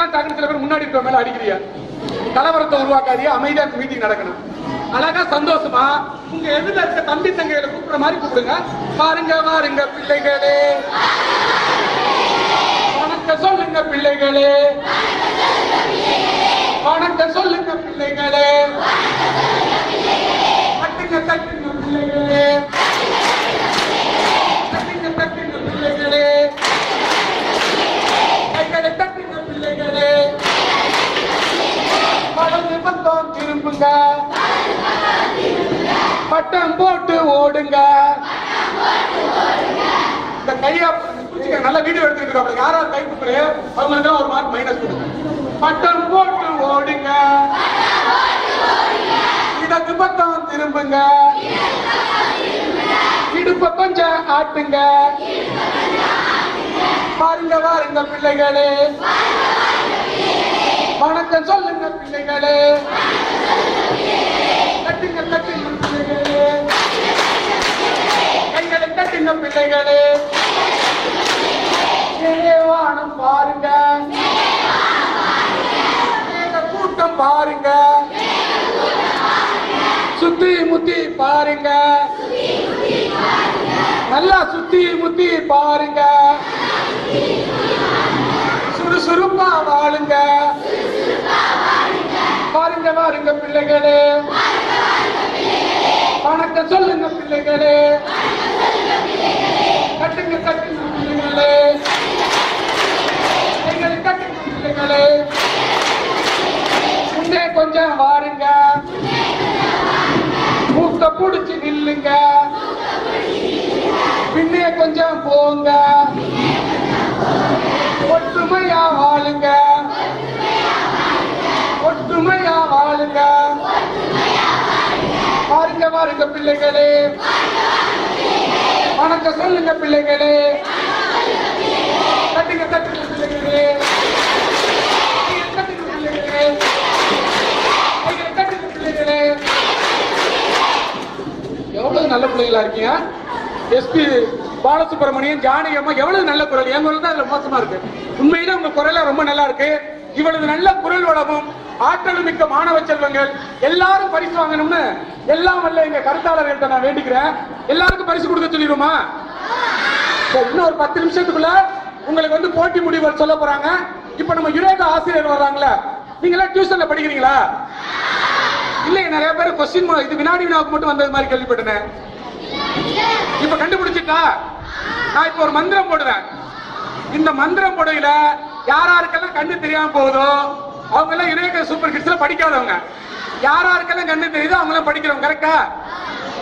இதுதான் டக்குனு சில பேர் முன்னாடி இருக்க மேல அடிக்கிறியா. கலவரத்தை உருவாக்காதியா, அமைதியா மீட்டிங் நடக்கணும். அழகா சந்தோஷமா உங்க எதிரில் இருக்க தம்பி தங்கைகளை கூப்பிடுற மாதிரி கூப்பிடுங்க. பாருங்க வாருங்க பிள்ளைகளே, வணக்கம் சொல்லுங்க பிள்ளைகளே, வணக்கம் சொல்லுங்க பிள்ளைகளே, தட்டுங்க தட்டுங்க பிள்ளைகளே, தட்டுங்க தட்டுங்க பிள்ளைகளே, கைகளை தட்டுங்க பிள்ளைகளே, வலது பக்கம் திரும்புங்க, பட்டம் போட்டு ஓடுங்க. இந்த கையா நல்ல வீடியோ எடுத்துட்டு யாரா கை கொடுக்குற அவங்களுக்கு ஒரு மார்க் மைனஸ் கொடுங்க. பட்டம் போட்டு ஓடுங்க, இடது பக்கம் திரும்புங்க, இடுப்ப கொஞ்சம் ஆட்டுங்க. பாருங்க வாருங்க பிள்ளைகளே, வணக்கம் சொல்லுங்க பிள்ளைகளே, தட்டுங்க தட்டுங்க பிள்ளைகளே, கைகளை தட்டுங்க பிள்ளைகளே. வானம் பாருங்க, கூட்டம் பாருங்க, சுத்தி முத்தி பாருங்க, நல்லா சுத்தி முத்தி பாருங்க, சுறுசுறுப்பா வாழுங்க. பாருங்க வாருங்க பிள்ளைகளே, வணக்கம் சொல்லுங்க பிள்ளைகளே, கட்டுங்க கட்டுங்க பிள்ளைகளே, கைகளை கட்டுங்க பிள்ளைகளே, முன்னே கொஞ்சம் வாருங்க, மூக்க புடிச்சு நில்லுங்க, பின்னே கொஞ்சம் போங்க, ஒற்றுமையா வாழுங்க, ஒற்றுமையா வாழுங்க. பாருங்க பாருங்க பிள்ளைகளே, வணக்கம் சொல்லுங்க பிள்ளைகளே, தட்டுங்க தட்டுங்க பிள்ளைகளே, தட்டுங்க பிள்ளைகளே, தட்டுங்க பிள்ளைகளே. எவ்வளவு நல்ல பிள்ளைகளா இருக்கீங்க. எஸ்பி பாலசுப்ரமணியன், ஜானகி அம்மா எவ்வளவு நல்ல குரல். என் குரல் தான் அதுல மோசமா இருக்கு. உண்மையில உங்க குரல ரொம்ப நல்லா இருக்கு. இவ்வளவு நல்ல குரல் வளமும் ஆற்றலும் மிக்க மாணவ செல்வங்கள் எல்லாரும் பரிசு வாங்கணும்னு எல்லாம் வல்ல எங்க கருத்தாளர்கள்ட்ட நான் வேண்டிக்கிறேன். எல்லாருக்கும் பரிசு கொடுக்க சொல்லிடுமா? இன்னும் ஒரு 10 நிமிஷத்துக்குள்ள உங்களுக்கு வந்து போட்டி முடிவுகள் சொல்ல போறாங்க. இப்ப நம்ம யுரேகா ஆசிரியர் வர்றாங்களா, நீங்க எல்லாம் டியூஷன்ல படிக்கிறீங்களா? இல்ல, நிறைய பேர் கொஸ்டின் இது வினாடி வினாவுக்கு மட்டும் வந்தது மாதிரி கேள்விப்பட்டேன். இப்ப கண்டுபிடிச்சிட்டா நான் இப்ப ஒரு மந்திரம் போடுவேன். இந்த மந்திரம் போடையில யாராருக்கெல்லாம் கண்ணு தெரியாம போகுதோ அவங்க எல்லாம் யுரேகா சூப்பர் கிட்ஸ்ல படிக்காதவங்க. யாராருக்கெல்லாம் கண்ணு தெரியுதோ அவங்க எல்லாம் படிக்கிறவங்க. கரெக்டா?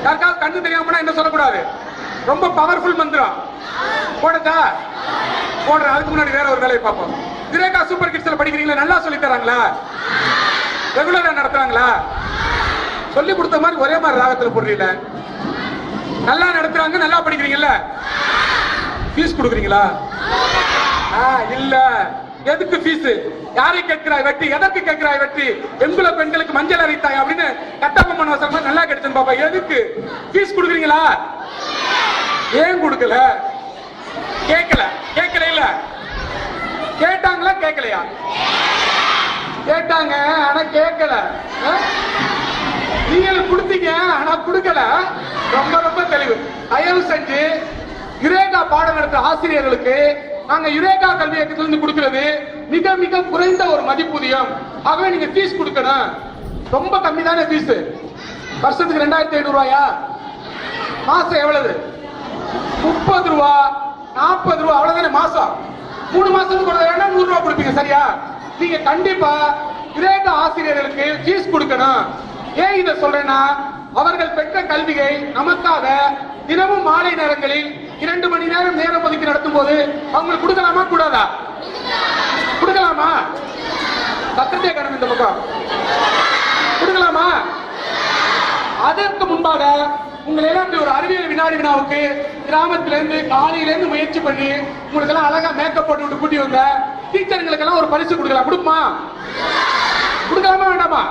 யாருக்காவது கண்ணு தெரியாம என்ன சொல்லக்கூடாது. ரொம்ப பவர்ஃபுல் மந்திரம் போடட்டா? போடுறேன். அதுக்கு முன்னாடி வேற ஒரு வேலையை பார்ப்போம். யுரேகா சூப்பர் கிட்ஸ்ல படிக்கிறீங்களா? நல்லா சொல்லி தராங்களா? ரெகுலரா நடத்துறாங்களா? சொல்லி கொடுத்த மாதிரி ஒரே மாதிரி ராகத்துல போடுறீங்களா? நல்லா நடத்துறாங்க, நல்லா படிக்கிறீங்கல்ல? ஃபீஸ் கொடுக்குறீங்களா? இல்ல. எதுக்கு ஃபீஸ்? யாரை கேட்கிறாய் வெட்டி? எதற்கு கேட்கிறாய் வெட்டி? எங்குல பெண்களுக்கு மஞ்சள் அரைத்தாய் அப்படின்னு கட்டபொம்மன் வசமா நல்லா கிடைச்சது பாப்பா. எதுக்கு ஃபீஸ் கொடுக்குறீங்களா? ஏன் கொடுக்கல? கேட்கல. கேட்கல இல்ல? கேட்டாங்களா கேட்கலையா? கேட்டாங்க ஆனா கேட்கல. நீங்க கொடுத்தீங்க ஆனா கொடுக்கல. ரொம்ப ரொம்ப தெளிவு. தயவு செஞ்சு யுரேகா பாடம் நடத்த ஆசிரியர்களுக்கு நாங்க யுரேகா கல்வி இயக்கத்திலிருந்து கொடுக்கிறது மிக மிக குறைந்த ஒரு மதிப்பூதியம். ஆகவே நீங்க ஃபீஸ் கொடுக்கணும். ரொம்ப கம்மி தானே ஃபீஸ். வருஷத்துக்கு 2500 ரூபாயா? மாசம் எவ்வளவு? 30 ரூபா, 40 ரூபா, அவ்வளவுதானே மாசம். 3 மாசத்துக்கு ஒரு 100 ரூபாய் கொடுப்பீங்க. சரியா? நீங்க கண்டிப்பா யுரேகா ஆசிரியர்களுக்கு ஃபீஸ் கொடுக்கணும். ஏன் இதை சொல்றேன்னா, அவர்கள் பெற்ற கல்வியை நமக்காக தினமும் மாலை நேரங்களில் 2 மணி நேரம் ஒதுக்கி நடத்தும் போது அவங்களுக்கு கொடுக்கலாமா கூடாதா? கொடுக்கலாமா? சத்தத்தை காணும் இந்த பக்கம். கொடுக்கலாமா? அதற்கு முன்பாக உங்களை எல்லாம் ஒரு அறிவியல் வினாடி வினாவுக்கு கிராமத்திலிருந்து காலையிலிருந்து முயற்சி பண்ணி உங்களுக்கு எல்லாம் அழகா மேக்கப் போட்டு விட்டு கூட்டி வந்த டீச்சர்களுக்கு எல்லாம் ஒரு பரிசு கொடுக்கலாம். கொடுக்குமா? கொடுக்கலாமா வேண்டாமா?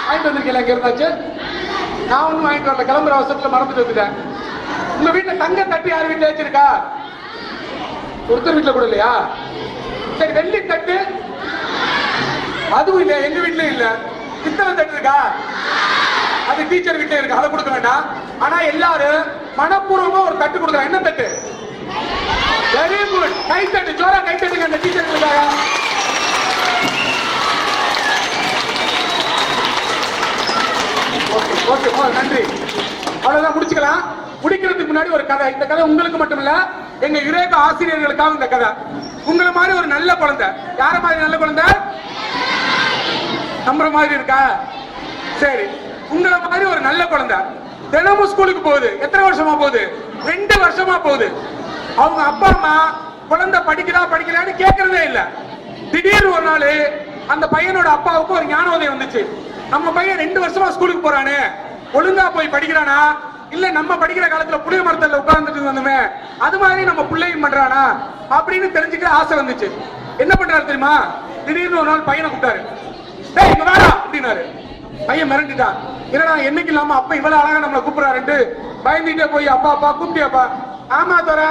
வாங்கிட்டு வந்திருக்கீங்களா? எங்க இருந்தாச்சு? நான் ஒன்னும் வாங்கிட்டு வரல. கிளம்புற அவசரத்துல மறந்துட்டு வந்துட்டேன். உங்க வீட்டுல தங்க தட்டு யார் வீட்டுல வச்சிருக்கா? ஒருத்தர் வீட்டுல கூட இல்லையா? சரி, வெள்ளி தட்டு அதுவும் இல்ல, எங்க வீட்லயும் இல்ல. பித்தளை தட்டு இருக்கா? அது டீச்சர் வீட்ல இருக்கு, அதை கொடுக்க வேண்டாம். ஆனா எல்லாரும் மனப்பூர்வமா ஒரு தட்டு கொடுக்குறாங்க. என்ன தட்டு? Very good. கை தட்டு, ஜோரா கை தட்டுங்க அந்த டீச்சர்களுக்காக. ஓகே, நன்றி. அவ்வளவுதான், முடிச்சுக்கலாம். முடிக்கிறதுக்கு முன்னாடி ஒரு கதை. இந்த கதை உங்களுக்கு மட்டும் இல்ல, எங்க யுரேகா ஆசிரியர்களுக்காக இந்த கதை. உங்களை மாதிரி ஒரு நல்ல குழந்தை. யார மாதிரி நல்ல குழந்தை? நம்புற மாதிரி இருக்கா? சரி, உங்களை மாதிரி ஒரு நல்ல குழந்தை தினமும் ஸ்கூலுக்கு போகுது. எத்தனை வருஷமா போகுது? 2 வருஷமா போகுது. அவங்க அப்பா அம்மா குழந்தை படிக்கிறான்னு கேட்கறதே இல்ல. திடீர்னு ஒரு நாள் அந்த பையனோட அப்பாவுக்கு ஒரு ஞானோதயம் வந்துச்சு. நம்ம பையன் 2 வருஷமா ஸ்கூலுக்கு போறானே, ஒழுங்கா போய் படிக்கிறானா, இல்ல நம்ம படிக்கிற காலத்துல புளிய மரத்துல உட்கார்ந்துட்டு வந்தோமே அது மாதிரி நம்ம பிள்ளையும் பண்றானா அப்படின்னு தெரிஞ்சுக்க ஆசை வந்துச்சு. என்ன பண்றாரு தெரியுமா? திடீர்னு ஒரு நாள் பையனை கூப்பிட்டாரு. டேய் இங்க வாடா அப்படின்னாரு. பையன் மிரண்டுட்டான். என்னடா என்னைக்கு இல்லாம அப்பா இவ்வளவு அழகா நம்மளை கூப்பிடுறாருன்ட்டு பயந்துட்டே போய் அப்பா கூப்பிட்டியாப்பா? ஆமா தோற,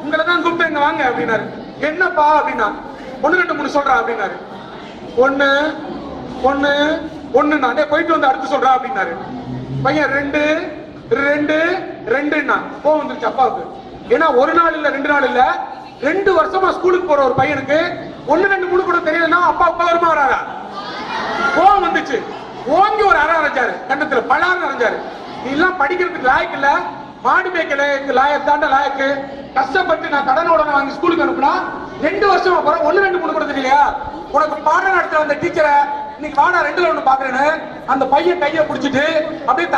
உங்களை தான் கூப்பிட்டு இங்க வாங்க அப்படின்னாரு. என்னப்பா அப்படின்னா, 1 2 3 சொல்றா அப்படின்னாரு. 1 1 1 நான் போயிட்டு வந்து அடுத்து சொல்றா அப்படின்னாரு. பையன் 2 2 2 கோவம் வந்துருச்சு அப்பாவுக்கு. ஏன்னா ஒரு நாள் இல்ல 2 நாள் இல்ல 2 வருஷமா ஸ்கூலுக்கு போற ஒரு பையனுக்கு 1 2 3 கூட தெரியலன்னா அப்பா வருமா வராதா? கோவம் வந்துச்சு. ஓங்கி ஒரு அற அரைஞ்சாரு, கண்ணத்துல பலான்னு அரைஞ்சாரு. நீ எல்லாம் படிக்கிறதுக்கு லாயக்கு இல்ல, மாடு மேய்க்கல, எங்க லாயக் தாண்ட லாயக்கு. கஷ்டப்பட்டு நான் கடனோட வாங்கி ஸ்கூலுக்கு அனுப்புனா 2 வருஷமா போற 1 2 3 கூட தெரியலையா? உனக்கு பாடம் நடத்த வந்த டீச்சரை இன்னைக்கு வாடா 2ல 1 பாக்குறேன்னு அந்த பையன் கையை பிடிச்சிட்டு அப்படியே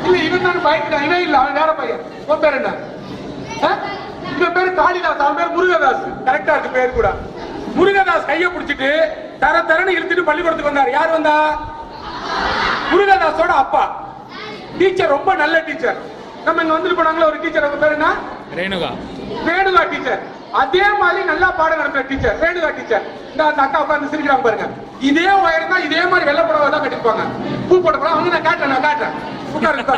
இல்ல இவன் தான் பயந்துட்டான். இவன் இல்ல, அவன் வேற பையன். உன் பேர் என்ன? இவன் பேரு காளிதாஸ், அவன் பேர் முருகதாஸ். கரெக்டா இருக்கு பேர் கூட. முருகதாஸ் கையை பிடிச்சிட்டு தரன்னு இழுத்துட்டு பள்ளிக்கூடத்துக்கு வந்தார். யார் வந்தா? முருகதாஸோட அப்பா. டீச்சர் ரொம்ப நல்ல டீச்சர். நம்ம இங்க வந்துட்டு போனாங்களா ஒரு டீச்சர், அவங்க பேர் என்ன? ரேணுகா டீச்சர். அதே மாதிரி நல்லா பாடம் நடத்துற டீச்சர் ரேணுகா டீச்சர். இந்த அக்கா உட்கார்ந்து சிரிக்கிறாங்க பாருங்க. இதே உயரம் தான், இதே மாதிரி வெள்ளை புடவை தான் கட்டிருப்பாங்க, பூ போட்ட புடவை. அவங்க நான் காட்டுறேன் உட்காருங்க.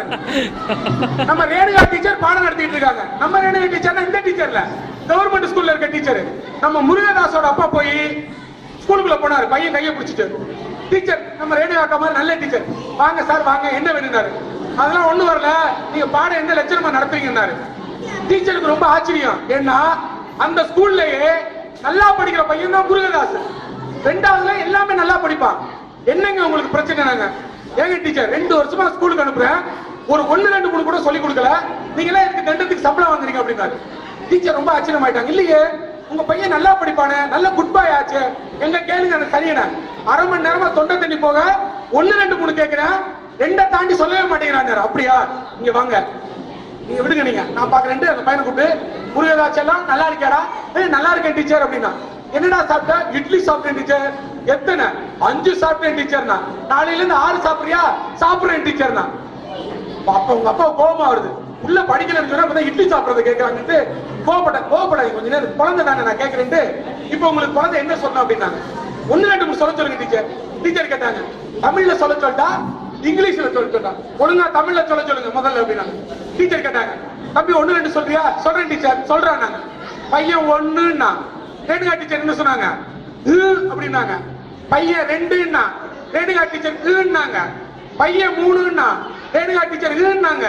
நம்ம ரேணுகா டீச்சர் பாடம் நடத்திட்டு இருக்காங்க. நம்ம ரேணுகா டீச்சர் இந்த டீச்சர்ல கவர்மெண்ட் ஸ்கூல்ல இருக்க டீச்சர். நம்ம முருகதாஸோட அப்பா போய் ஸ்கூலுக்குள்ள போனாரு, பையன் கையை பிடிச்சிட்டு. டீச்சர் நம்ம ரேணுகா அக்கா மாதிரி நல்ல டீச்சர், வாங்க சார் வாங்க, என்ன வேணும்னாரு. அதெல்லாம் ஒண்ணு வரல, நீங்க பாடம் எந்த லட்சணமா நடத்துவீங்கன்னாரு. டீச்சருக்கு ரொம்ப ஆச்சரியம். ஏன்னா அந்த ஸ்கூல்லயே நல்லா படிக்கிற பையன் தான் முருகதாஸ். 2வதுல எல்லாமே நல்லா படிப்பான். என்னங்க உங்களுக்கு பிரச்சனை? ஏங்க டீச்சர் 2 வருஷமா ஸ்கூலுக்கு அனுப்புறேன், ஒரு 1 2 3 கூட சொல்லி கொடுக்கல, நீங்களே எனக்கு தண்டத்துக்கு சம்பளம் வாங்குறீங்க அப்படின்னாரு. டீச்சர் ரொம்ப ஆச்சரியமாயிட்டாங்க. இல்லையே உங்க பையன் நல்லா படிப்பானே, நல்ல குட் பாய் ஆச்சு, எங்க கேளுங்க எனக்கு சரியான 1/2 மணி நேரமா தொண்டை தண்ணி போக 1 2 3 கேட்கிறேன், 2 தாண்டி சொல்லவே மாட்டேங்கிறாங்க. அப்படியா, இங்க வாங்க, நீங்க விடுங்க, நீங்க நான் பாக்குறேன். அந்த பையனை கூப்பிட்டு, முருகதாஸ் எல்லாம் நல்லா இருக்கியாடா? நல்லா இருக்கேன் டீச்சர் அப்படின்னா. என்னடா சாப்பிட்ட? இட்லி சாப்பிட்டேன் டீச்சர். எத்தனை? 5 சாப்பிட்டேன் டீச்சர்னா. நாளையில இருந்து 6 சாப்பிடுறியா? சாப்பிடுறேன் டீச்சர்னா. அப்ப உங்க அப்பா கோபமா வருது. உள்ள படிக்கலன்னு சொன்னா இட்லி சாப்பிடறத கேட்கறாங்க. கோபப்படாது கொஞ்ச நேரம், குழந்தை தானே நான் கேட்கறேன்ட்டு. இப்ப உங்களுக்கு குழந்தை என்ன சொல்லணும் அப்படின்னாங்க. 1 2 3 சொல்ல சொல்லுங்க டீச்சர். டீச்சர் கேட்டாங்க, தமிழ்ல சொல்ல சொல்லிட்டா இங்கிலீஷ்ல சொல்ல சொல்லிட்டா? ஒழுங்கா தமிழ்ல சொல்ல சொல்லுங்க முதல்ல அப்படின்னாங்க. டீச்சர் கேட்டாங்க, தம்பி 1 2 சொல்றியா? சொல்றேன் டீச்சர் சொல்றாங்க. பையன் 1ன்னா ரேணுகா டீச்சர் என்ன சொன்னாங்க? அப்படின்னாங்க. பையன் 2ன்னா ரேணுகா டீச்சர் ன்னாங்க. பையன் 3ன்னா ரேணுகா டீச்சர் ன்னாங்க.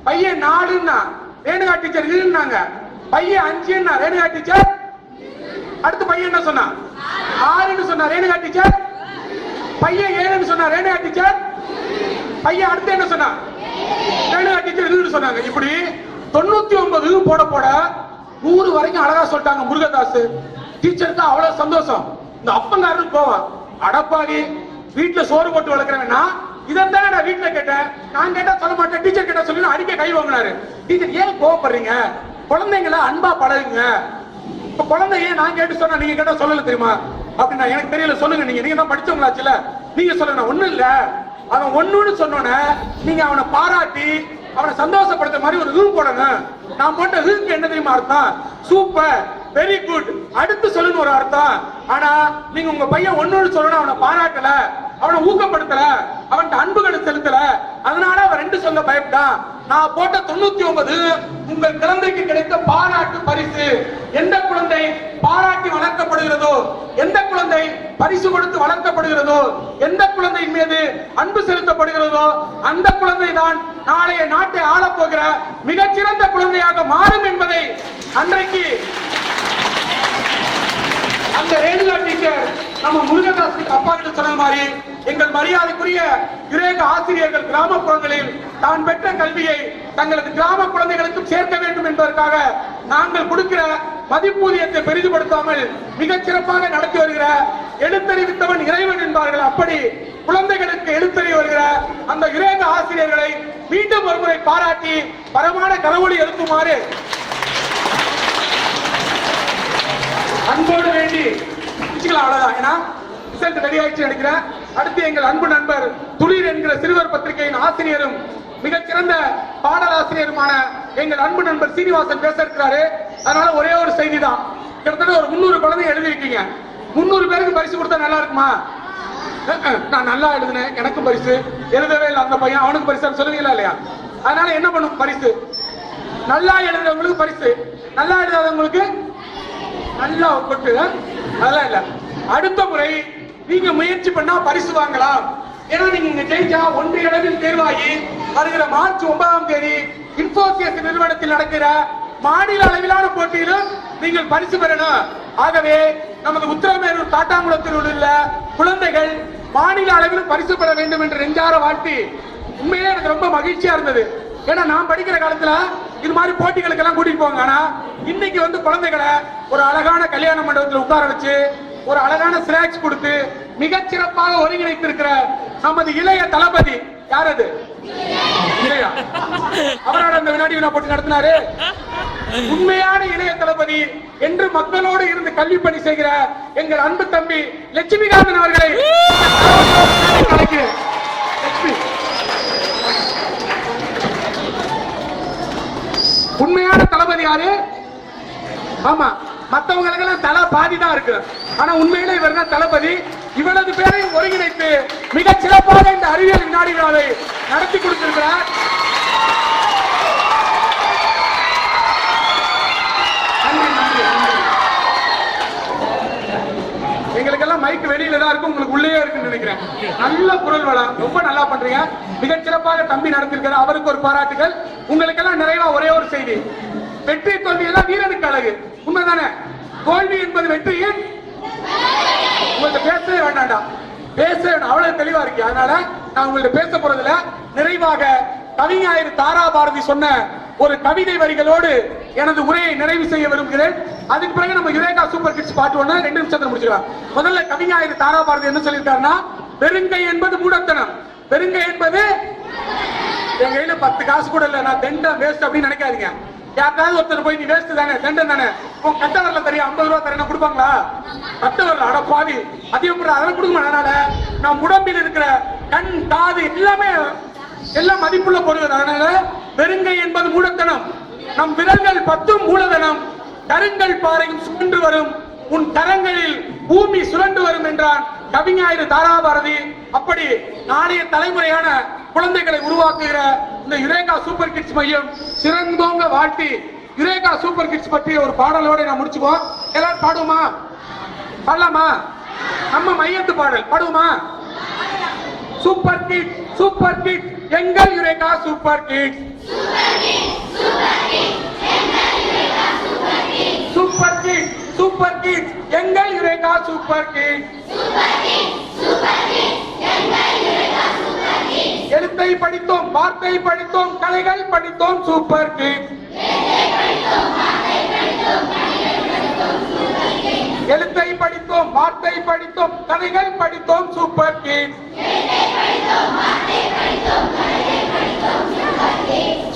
பையன் 4ன்னா ரேணுகா டீச்சர் ன்னாங்க. பையன் 5ன்னா ரேணுகா டீச்சர். அடுத்து பையன் என்ன சொன்னா? 6ன்னு சொன்னா ரேணுகா டீச்சர். பையன் 7ன்னு சொன்னா ரேணுகா டீச்சர். பையன் அடுத்து என்ன சொன்னா? ரேணுகா டீச்சர் சொன்னாங்க. இப்படி 99 போட 100 வரைக்கும் அழகா சொல்லிட்டாங்க முருகதாஸ். டீச்சருக்கு அவ்வளவு சந்தோஷம். இந்த அப்பங்காரருக்கு போவான், அடப்பாடி வீட்டுல சோறு போட்டு வளர்க்கிறவனா இதான் நான் வீட்டுல கேட்டேன், நான் கேட்டா சொல்ல மாட்டேன், டீச்சர் கேட்டா சொல்லி அடிக்க கை வாங்கினாரு. டீச்சர் ஏன் கோவப்படுறீங்க? குழந்தைங்கள அன்பா பழகுங்க. இப்ப குழந்தைய நான் கேட்டு சொன்னா நீங்க கேட்டா சொல்லல தெரியுமா அப்படின்னா, எனக்கு தெரியல சொல்லுங்க, நீங்க தான் படிச்சவங்களாச்சுல, நீங்க சொல்லுங்க. ஒண்ணு இல்ல, அவன் 1ன்னு சொன்னோன்னு நீங்க அவனை பாராட்டி அவனை சந்தோஷப்படுத்த மாதிரி ஒரு ரூம் போடணும். நான் போட்ட ரூம்க்கு என்ன தெரியுமா அர்த்தம்? சூப்பர், வெரி குட், அடுத்து சொல்லணும் ஒரு அர்த்தம். ஆனா நீங்க உங்க பையன் 1ன்னு சொல்லணும், அவனை பாராட்டல, அவனை ஊக்கப்படுத்தல, அவன்கிட்ட அன்புகளை செலுத்தல, அதனால அவன் 2 சொல்ல பயப்பட்டான். நான் போட்ட 99 உங்கள் குழந்தைக்கு கிடைத்த பாராட்டு பரிசு. எந்த குழந்தை பாராட்டி வளர்க்கப்படுகிறதோ, எந்த குழந்தை பரிசு கொடுத்து வளர்க்கப்படுகிறதோ, எந்த குழந்தையின் மீது அன்பு செலுத்தப்படுகிறதோ அந்த குழந்தை தான் நாளைய நாட்டை ஆளப்போகிற மிகச்சிறந்த குழந்தையாக மாறும் என்பதை அன்றைக்கு அந்த ரேணுகா டீச்சர் நம்ம முருகதாஸ் அப்பா கிட்ட சொன்ன மாதிரி எங்கள் மரியாதைக்குரிய யுரேகா ஆசிரியர்கள் கிராமப்புறங்களில் தான் பெற்ற கல்வியை தங்களது கிராம குழந்தைகளுக்கும் சேர்க்க வேண்டும் என்பதற்காக நாங்கள் கொடுக்கிற மதிப்பூதியத்தை பெரிதுபடுத்தாமல் மிகச் சிறப்பாக நடத்தி வருகிற எழுத்தறிவித்தவன் இறைவன் என்பார்கள். அப்படி குழந்தைகளுக்கு எழுத்தறி வருகிற அந்த யுரேகா ஆசிரியர்களை மீண்டும் ஒருமுறை பாராட்டி பரமான கரவொலி எழுப்புமாறு அன்போடு வேண்டி அவ்வளவுதான். ஏன்னா ரிசல்ட் ரெடி ஆயிடுச்சு நினைக்கிறேன். அடுத்து எங்கள் அன்பு நண்பர் துளிர் என்கிற சிறுவர் பத்திரிகையின் ஆசிரியரும் மிகச்சிறந்த பாடலாசிரியருமான எங்கள் அன்பு நண்பர் சீனிவாசன் பேச இருக்கிறாரு. அதனால ஒரே ஒரு செய்தி தான். கிட்டத்தட்ட ஒரு 300 குழந்தை எழுதிருக்கீங்க. 300 பேருக்கு பரிசு கொடுத்தா நல்லா இருக்குமா? நான் நல்லா எழுதினேன், எனக்கும் பரிசு. எழுதவே இல்லை அந்த பையன், அவனுக்கு பரிசு சொல்லுவீங்களா இல்லையா? அதனால என்ன பண்ணும் பரிசு? நல்லா எழுதுறவங்களுக்கு பரிசு, நல்லா எழுதாதவங்களுக்கு நல்லா கொட்டு. அதெல்லாம் இல்ல. அடுத்த முறை நீங்க முயற்சி பண்ணா பரிசு வாங்கலாம். ஏன்னா நீங்க ஜெயிச்சா ஒன்றிய அளவில் தேர்வாகி வருகிற மார்ச் 9ஆம் தேதி இன்ஃபோசிஸ் நிறுவனத்தில் நடக்கிற மாநில அளவிலான போட்டியிலும் நீங்கள் பரிசு பெறணும். ஆகவே நமது உத்தரமேரூர் தாட்டாங்குளத்தில் உள்ள குழந்தைகள் மாநில அளவில் பரிசு பெற வேண்டும் என்று நெஞ்சார வாழ்த்தி உண்மையிலே எனக்கு ரொம்ப மகிழ்ச்சியா இருந்தது. ஏன்னா நான் படிக்கிற காலத்துல இது மாதிரி போட்டிகளுக்கு எல்லாம் கூட்டிட்டு போவாங்க. ஆனா இன்னைக்கு வந்து குழந்தைகளை ஒரு அழகான கல்யாண மண்டபத்தில் உட்கார வச்சு ஒரு அழகான ஸ்நாக்ஸ் கொடுத்து மிகச் சிறப்பாக ஒருங்கிணைத்திருக்கிற நமது இளைய தளபதி யார்? அது இளையா அவரோட அந்த வினாடி வினா போட்டி நடத்தினாரு. உண்மையான இளைய தளபதி என்று மக்களோடு இருந்து கல்வி பணி செய்கிற எங்கள் அன்பு தம்பி லட்சுமிகாந்தன் அவர்களை அழைக்கிறேன். உண்மையான தளபதி யாரு? ஆமா, மற்றவங்களுக்கெல்லாம் தலை பாதி தான் இருக்கு. ஆனா உண்மையில இவர் தான் தளபதி. இவரது பேரையும் ஒருங்கிணைத்து மிக சிறப்பாக இந்த அறிவியல் வினாடி விழாவை நடத்தி கொடுத்திருக்கிறார். எங்களுக்கெல்லாம் மைக் வெளியில தான் இருக்கு, உங்களுக்கு உள்ளே இருக்குன்னு நினைக்கிறேன். நல்ல குரல் வளம், ரொம்ப நல்லா பண்றீங்க. மிகச் சிறப்பாக தம்பி நடத்திருக்கிறார். அவருக்கு ஒரு பாராட்டுகள். உங்களுக்கு எல்லாம் நிறைவா ஒரே ஒரு செய்தி. வெற்றி தோல்வி எல்லாம் வீரனுக்கு அழகு. உண்மைதானே? தோல்வி என்பது வெற்றியின் உங்கள்ட்ட பேசவே வேண்டாண்டா, பேச அவ்வளவு தெளிவா இருக்கு. அதனால நான் உங்கள்ட்ட பேச போறதுல நிறைவாக கவிஞர் தாரா பாரதி சொன்ன ஒரு கவிதை வரிகளோடு எனது உரையை நிறைவு செய்ய விரும்புகிறேன். அதுக்கு பிறகு நம்ம யுரேகா சூப்பர் கிட்ஸ் பாட்டு 1 2 நிமிஷத்துல முடிச்சுக்கலாம். முதல்ல கவிஞர் தாரா பாரதி என்ன சொல்லியிருக்காருன்னா, வெறுங்கை என்பது மூடத்தனம், வெறுங்கை என்பது என் கையில 10 காசு கூட இல்ல, நான் தெண்டம் வேஸ்ட் அப்படின்னு நினைக்காதீங்க. யாருக்காவது ஒருத்தர் போய் நீ வேஸ்ட் தானே, தெண்டம் தானே, உன் கட்ட வரல தெரியும் 50 ரூபா தரேன் கொடுப்பாங்களா? கட்ட வரல, அட பாவி, அதிகம் அதெல்லாம் கொடுக்க. அதனால நான் உடம்பில் இருக்கிற கண் காது எல்லாம் மதிப்புள்ள பொருள். அதனால வெறுங்கை என்பது மூடத்தனம், நம் விரல்கள் 10 மூலதனம், கருங்கல் பாறையும் சுழன்று வரும், உன் கரங்களில் பூமி சுழன்று வரும் என்றான் கவிஞர் தாரா பாரதி. அப்படி நாளைய தலைமுறையான குழந்தைகளை உருவாக்குகிற இந்த யுரேகா சூப்பர் கிட்ஸ் மையம் சிறந்தோங்க வாழ்த்தி யுரேகா சூப்பர் கிட்ஸ் பற்றிய ஒரு பாடலோட நான் முடிச்சுக்குவோம். எல்லாரும் பாடுவோமா? பாடலாமா? நம்ம மையத்து பாடல் பாடுவோமா? சூப்பர் கிட் சூப்பர் கிட் எங்கள் eureka super kid, super kid super kid எங்கள் யுரேகா சூப்பர் கிட். எழுத்தை படித்தோம், வார்த்தை படித்தோம், கலைகள் படித்தோம், சூப்பர் கிட். எழுத்தை படித்தோம், வார்த்தை படித்தோம், கலைகள் படித்தோம், super kid.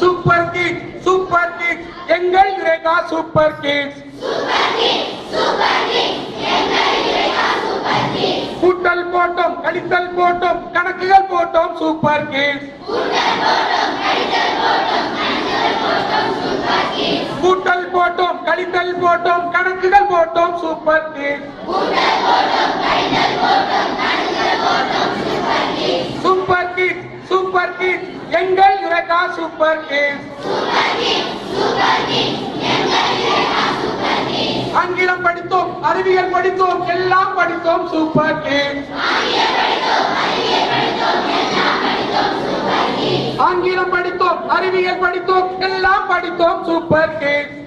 Super kid super kid எங்கள் யுரேகா சூப்பர் கிட். கூட்டல் போட்டோம், கழித்தல் போட்டோம், கணக்குகள் போட்டோம், சூப்பர் கிட். கூட்டல் போட்டோம், கழித்தல் போட்டோம், கணக்குகள் போட்டோம், super kid. Super kid super kid எங்கள் யுரேகா சூப்பர் கிட். ஆங்கிலம் படித்தோம், அறிவியல் படித்தோம் எல்லாம் படித்தோம் சூப்பர் கிட்ஸ். ஆங்கிலம் படித்தோம் அறிவியல் படித்தோம் எல்லாம் படித்தோம் சூப்பர் கிட்ஸ்.